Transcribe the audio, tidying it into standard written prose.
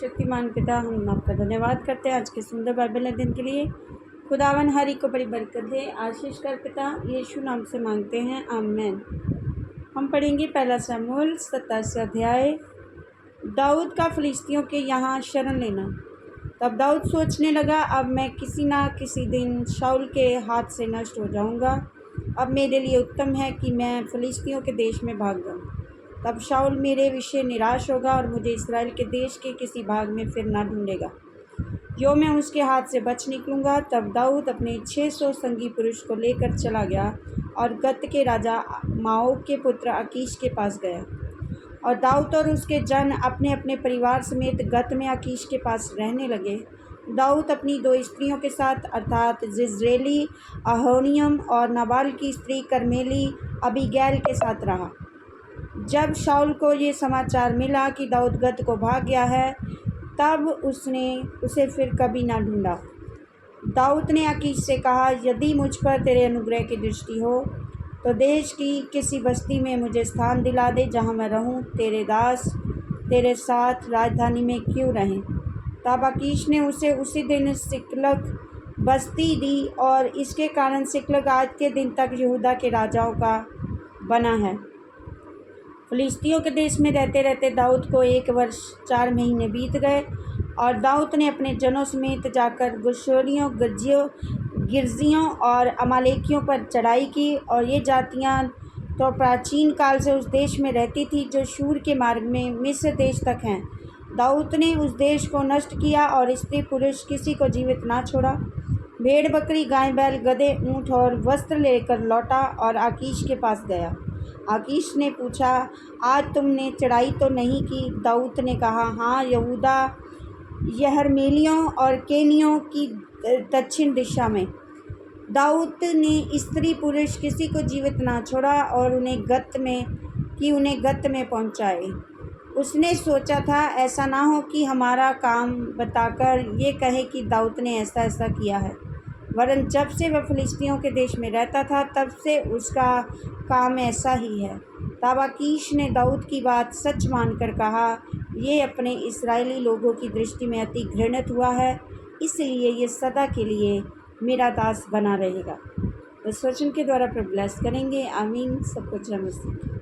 शक्तिमान पिता, हम आपका धन्यवाद करते हैं आज के सुंदर बाइबल अध्ययन के लिए। खुदावन हर एक को बड़ी बरकत दे, आशीष कर पिता, यीशु नाम से मांगते हैं, आमीन। हम पढ़ेंगे पहला शमूएल 27 अध्याय। दाऊद का फिलिस्तियों के यहाँ शरण लेना। तब दाऊद सोचने लगा, अब मैं किसी ना किसी दिन शाऊल के हाथ से नष्ट हो जाऊंगा। अब मेरे लिए उत्तम है कि मैं फिलिस्तियों के देश में भाग जाऊँ। तब शाऊल मेरे विषय निराश होगा और मुझे इस्राएल के देश के किसी भाग में फिर ना ढूंढेगा। यो मैं उसके हाथ से बच निकलूँगा। तब दाऊद अपने 600 संगी पुरुष को लेकर चला गया और गत के राजा माओक के पुत्र अकीश के पास गया। और दाऊद और उसके जन अपने अपने परिवार समेत गत में अकीश के पास रहने लगे। दाऊद अपनी 2 स्त्रियों के साथ अर्थात जिज्रेली अहोनियम और नाबाल की स्त्री करमेली अबीगैल के साथ रहा। जब शाऊल को ये समाचार मिला कि दाऊद गत को भाग गया है, तब उसने उसे फिर कभी ना ढूंढा। दाऊद ने अकीश से कहा, यदि मुझ पर तेरे अनुग्रह की दृष्टि हो तो देश की किसी बस्ती में मुझे स्थान दिला दे, जहाँ मैं रहूँ। तेरे दास तेरे साथ राजधानी में क्यों रहें। तब अकीश ने उसे उसी दिन सिकलग बस्ती दी और इसके कारण सिकलग आज के दिन तक यहूदा के राजाओं का बना है। फिलिस्तियों के देश में रहते रहते दाऊद को 1 वर्ष 4 महीने बीत गए और दाऊद ने अपने जनों समेत जाकर गुशोरियों, गिरजियों और अमालेकियों पर चढ़ाई की। और ये जातियां तो प्राचीन काल से उस देश में रहती थी जो शूर के मार्ग में मिस्र देश तक हैं। दाऊद ने उस देश को नष्ट किया और स्त्री पुरुष किसी को जीवित ना छोड़ा। भेड़ बकरी, गाय बैल, गधे, ऊँट और वस्त्र लेकर लौटा और आकीश के पास गया। आकीश ने पूछा, आज तुमने चढ़ाई तो नहीं की। दाऊद ने कहा, हाँ, यहूदा यहरमेलियों और केनियों की दक्षिण दिशा में। दाऊद ने स्त्री पुरुष किसी को जीवित ना छोड़ा और उन्हें गत में पहुंचाए। उसने सोचा था, ऐसा ना हो कि हमारा काम बताकर ये कहे कि दाऊद ने ऐसा ऐसा किया है। वरन जब से वह फिलिस्तियों के देश में रहता था, तब से उसका काम ऐसा ही है। तब अकीश ने दाऊद की बात सच मानकर कहा, ये अपने इस्राएली लोगों की दृष्टि में अति घृणित हुआ है, इसलिए ये सदा के लिए मेरा दास बना रहेगा। इस वचन के द्वारा प्रभु ब्लेस करेंगे, आमीन। सबको जय मसीह।